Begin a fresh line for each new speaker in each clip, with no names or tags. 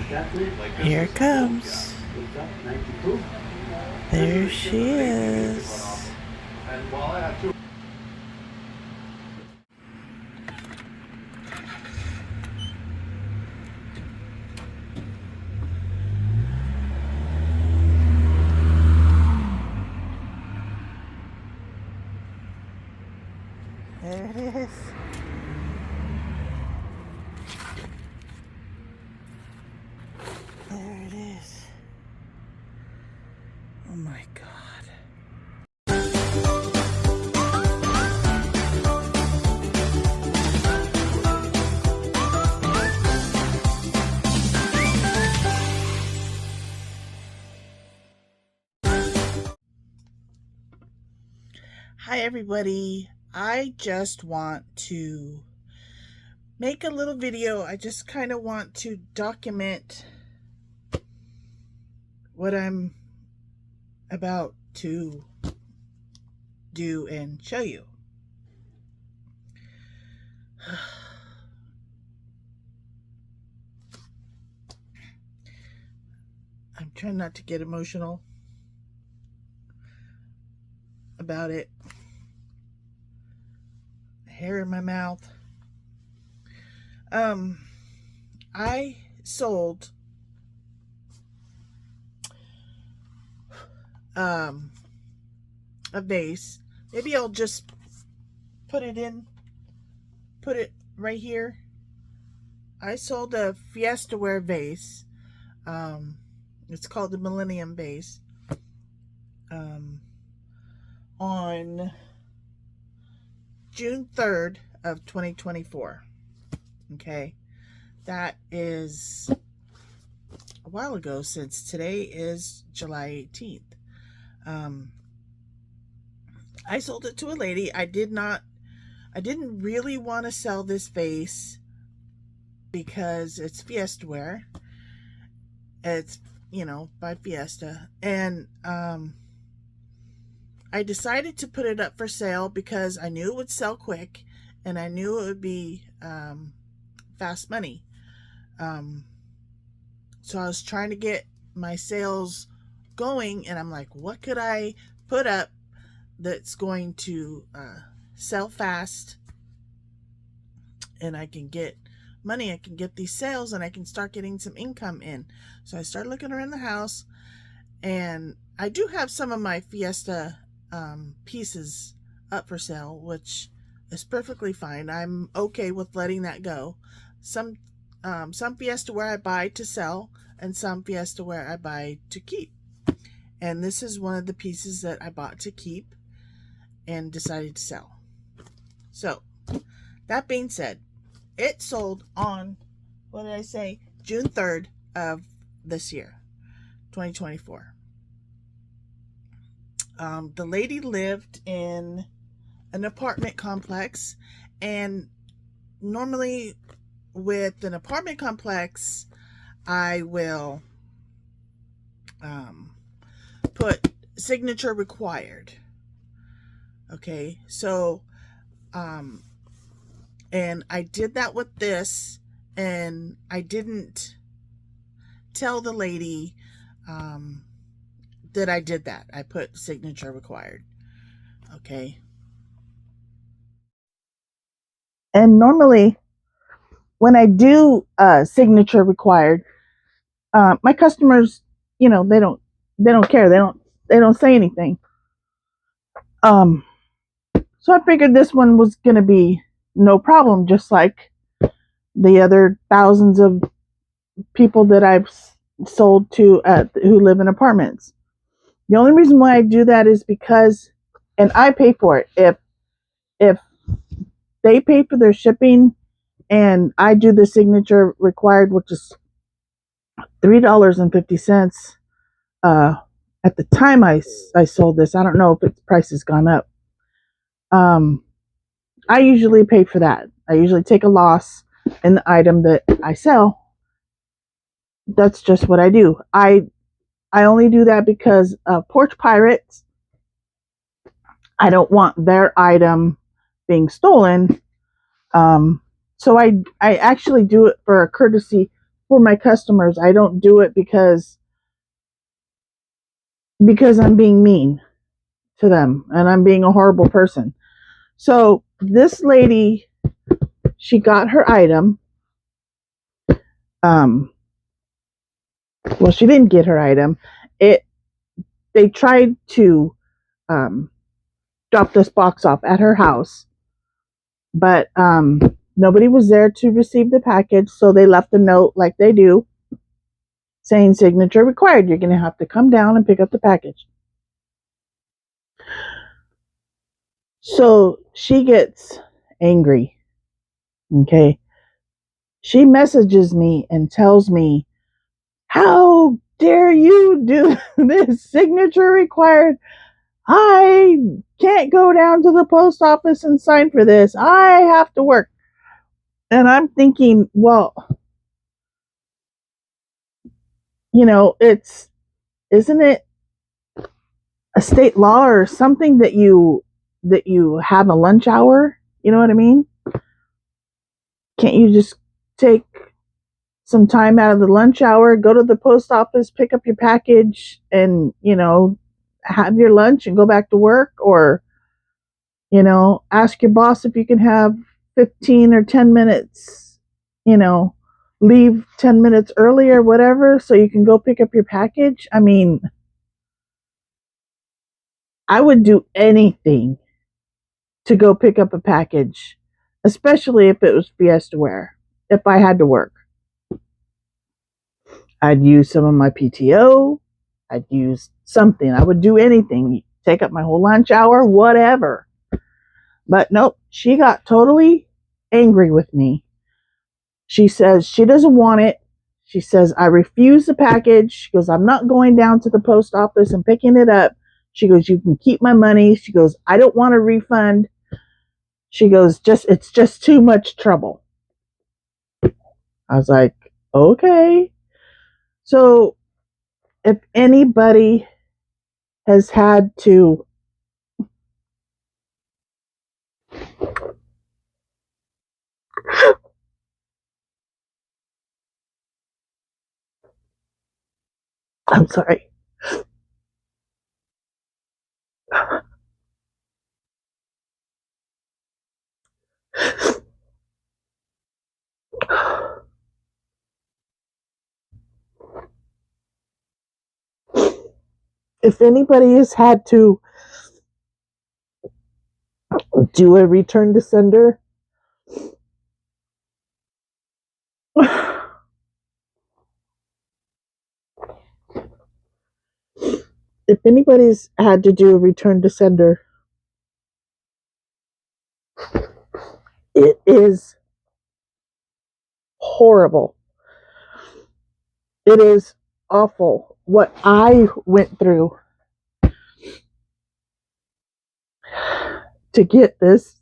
Here it comes. There she is. There it is. There it is. Oh my God. Hi everybody. I just want to make a little video. I just kind of want to document what I'm about to do and show you. I'm trying not to get emotional about it. Hair in my mouth. I sold a vase. Maybe I'll just put it right here. I sold a Fiesta ware vase. It's called the Millennium Vase. On June 3rd of 2024. Okay. That is a while ago, since today is July 18th. I sold it to a lady. I didn't really want to sell this vase because it's Fiesta ware. It's, by Fiesta. And I decided to put it up for sale because I knew it would sell quick and I knew it would be fast money. So I was trying to get my sales going, and I'm like, what could I put up that's going to sell fast, and I can get money, I can get these sales, and I can start getting some income in. So I started looking around the house, and I do have some of my Fiesta pieces up for sale, which is perfectly fine. I'm okay with letting that go. Some Fiesta ware I buy to sell, and some Fiesta ware I buy to keep. And this is one of the pieces that I bought to keep and decided to sell. So, that being said, it sold on, what did I say? June 3rd of this year, 2024. The lady lived in an apartment complex, and normally with an apartment complex, I will put signature required. Okay, so and I did that with this, and I didn't tell the lady that I did that. I put signature required. Okay. And normally when I do signature required, my customers, they don't care. They don't say anything. So I figured this one was going to be no problem, just like the other thousands of people that I've sold to who live in apartments. The only reason why I do that is because, and I pay for it. If they pay for their shipping and I do the signature required, which is $3.50. At the time I sold this, I don't know if its price has gone up. I usually pay for that. I usually take a loss in the item that I sell. That's just what I do. I only do that because Porch Pirates, I don't want their item being stolen. So I actually do it for a courtesy for my customers. I don't do it because I'm being mean to them and I'm being a horrible person. So this lady, she got her item. Um, well, she didn't get her item. They tried to um, drop this box off at her house, but nobody was there to receive the package, so they left a note like they do saying signature required. You're going to have to come down and pick up the package. So she gets angry. Okay. She messages me and tells me, how dare you do this? Signature required. I can't go down to the post office and sign for this. I have to work. And I'm thinking, well, isn't it a state law or something that you have a lunch hour? You know what I mean? Can't you just take some time out of the lunch hour, go to the post office, pick up your package, and have your lunch and go back to work? Or ask your boss if you can have 15 or 10 minutes, leave 10 minutes early or whatever so you can go pick up your package. I mean, I would do anything to go pick up a package, especially if it was Fiesta wear. If I had to work, I'd use some of my PTO. I'd use something. I would do anything, take up my whole lunch hour, whatever. But nope, she got totally angry with me. She says she doesn't want it. She says, I refuse the package. She goes, I'm not going down to the post office and picking it up. She goes, you can keep my money. She goes, I don't want a refund. She goes, it's just too much trouble. I was like, okay. So if anybody has had to I'm sorry. If anybody has had to do a return to sender, if anybody's had to do a return to sender, it is horrible. It is awful what I went through to get this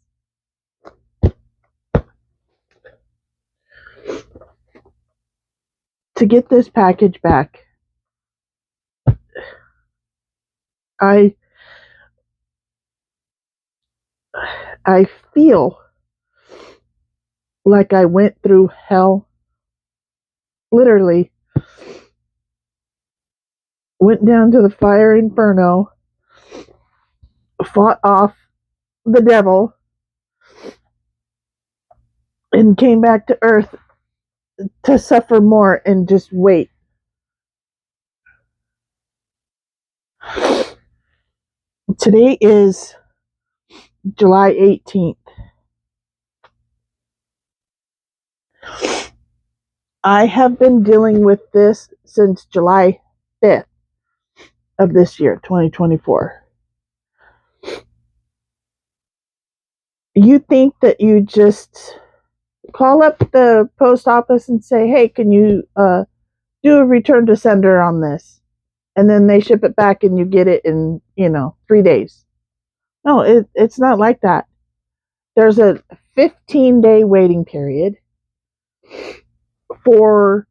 package back. I feel like I went through hell. Literally went down to the fire inferno, fought off the devil, and came back to earth to suffer more and just wait. Today is July 18th. I have been dealing with this since July 5th of this year, 2024. You think that you just call up the post office and say, hey, can you do a return to sender on this? And then they ship it back and you get it in, 3 days. No, it's not like that. There's a 15-day waiting period for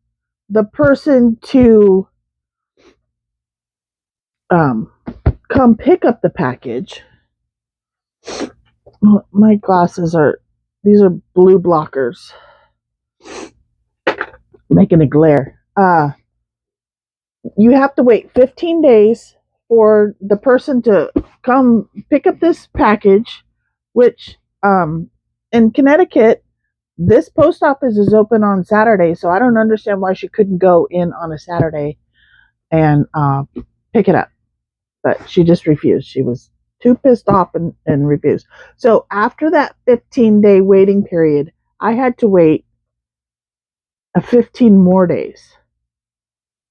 the person to come pick up the package. My glasses these are blue blockers. making a glare. You have to wait 15 days for the person to come pick up this package, which in Connecticut, this post office is open on Saturday, so I don't understand why she couldn't go in on a Saturday and pick it up. But she just refused. She was too pissed off and refused. So after that 15-day waiting period, I had to wait a 15 more days.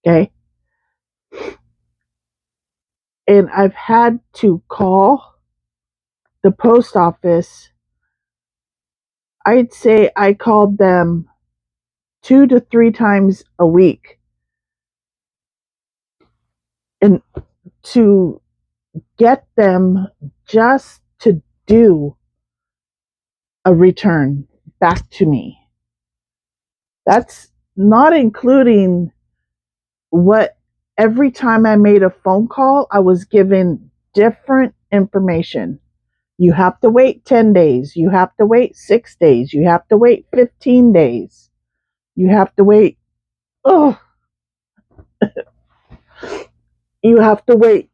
Okay. And I've had to call the post office. I'd say I called them 2 to 3 times a week and to get them just to do a return back to me. That's not including what every time I made a phone call, I was given different information. You have to wait 10 days. You have to wait 6 days. You have to wait 15 days. You have to wait. Oh, you have to wait.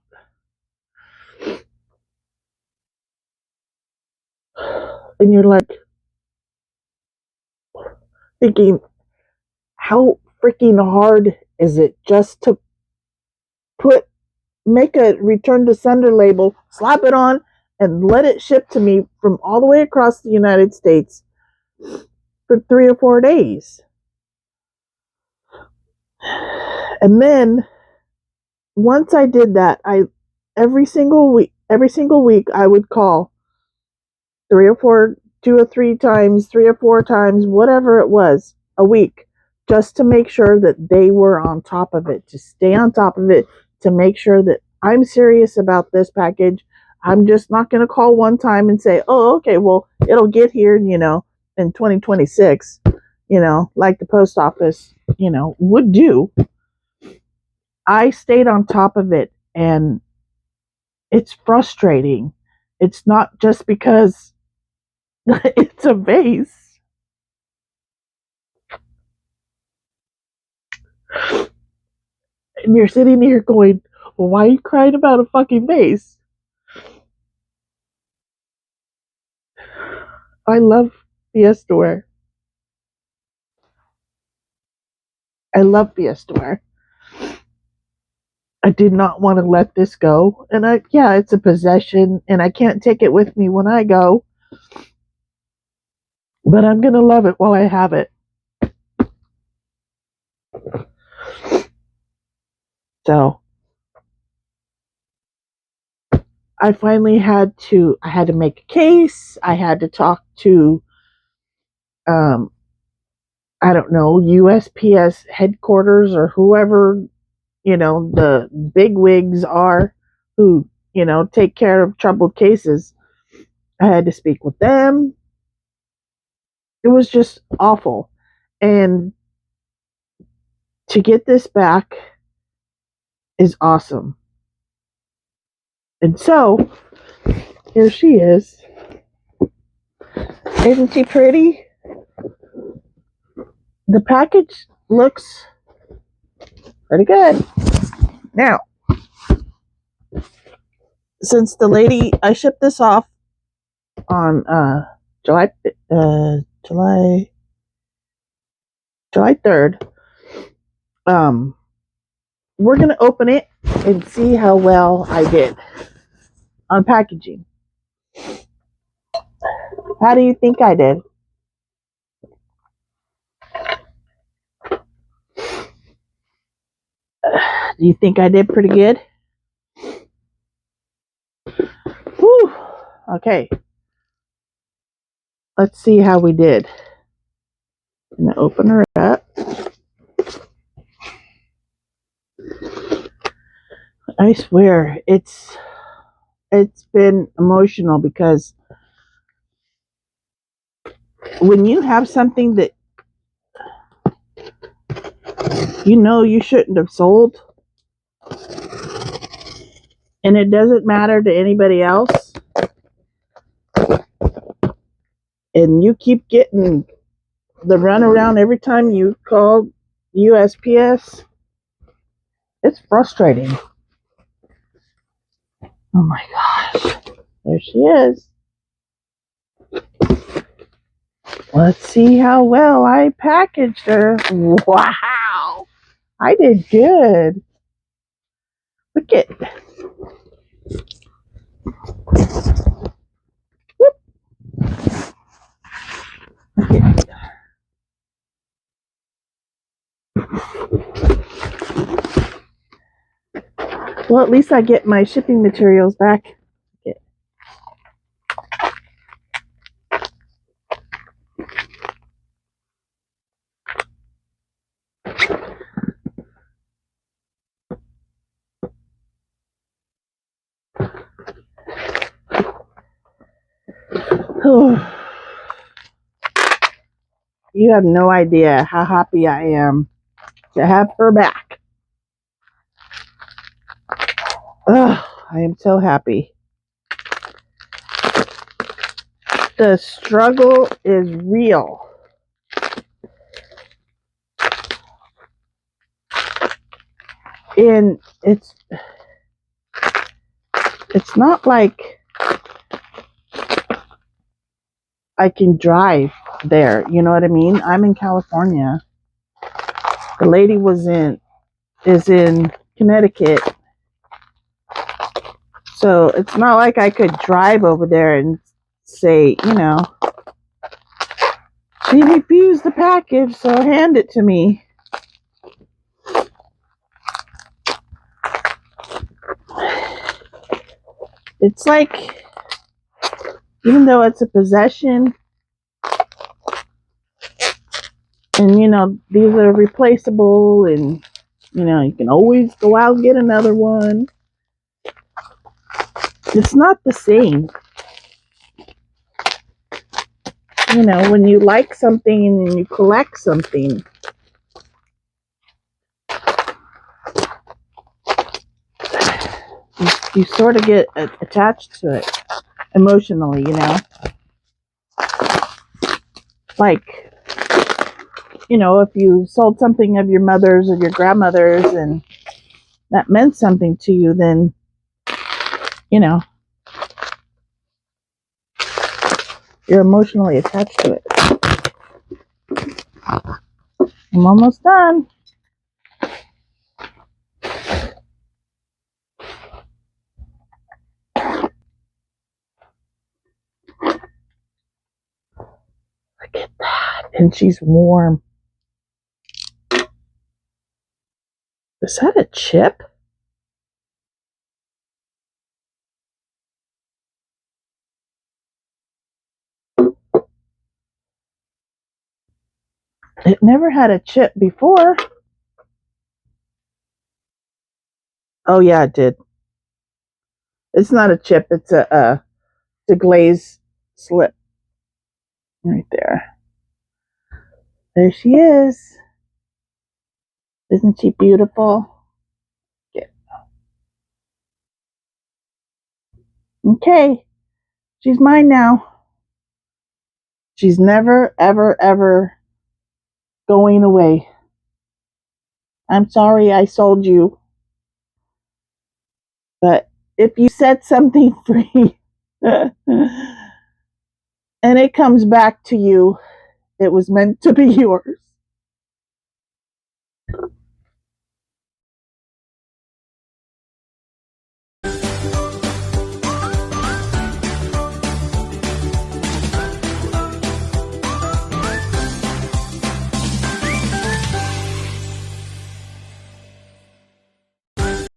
And you're like thinking, how freaking hard is it just to make a return to sender label, slap it on, and let it ship to me from all the way across the United States for 3 or 4 days. And then once I did that, I every single week I would call 3 or 4, 2 or 3 times, 3 or 4 times, whatever it was, a week, just to make sure that they were on top of it, to stay on top of it, to make sure that I'm serious about this package. I'm just not going to call one time and say, oh, okay, well, it'll get here, in 2026, like the post office, would do. I stayed on top of it, and it's frustrating. It's not just because it's a vase. And you're sitting here going, well, why are you crying about a fucking vase? I love Fiestaware. I love Fiestaware. I did not want to let this go. And it's a possession, and I can't take it with me when I go. But I'm going to love it while I have it. So I finally had to make a case. I had to talk to, I don't know, USPS headquarters or whoever, the big wigs are who, take care of troubled cases. I had to speak with them. It was just awful. And to get this back is awesome. And so, here she is. Isn't she pretty? The package looks pretty good. Now, since I shipped this off on July 3rd, we're gonna open it and see how well I did on packaging. How do you think I did? Do you think I did pretty good? Whew. Okay. Let's see how we did. I'm gonna open her up. I swear, it's been emotional because when you have something that you shouldn't have sold, and it doesn't matter to anybody else, and you keep getting the runaround every time you call USPS. It's frustrating. Oh my gosh. There she is. Let's see how well I packaged her. Wow. I did good. Look at. Well, at least I get my shipping materials back. You have no idea how happy I am to have her back. I am so happy. The struggle is real. And it's not like I can drive there. You know what I mean? I'm in California. The lady is in Connecticut. So it's not like I could drive over there and say, she refused the package, so hand it to me. It's like, even though it's a possession, and these are replaceable, and you can always go out and get another one. It's not the same. When you like something and you collect something, you sort of get attached to it emotionally, like, if you sold something of your mother's or your grandmother's and that meant something to you, then you're emotionally attached to it. I'm almost done. Look at that. And she's warm. Is that a chip? It never had a chip before. Oh yeah, it did. It's not a chip. It's a glaze slip. Right there. There she is. Isn't she beautiful? Yeah. Okay. She's mine now. She's never, ever, ever going away. I'm sorry I sold you. But if you set something free and it comes back to you, it was meant to be yours.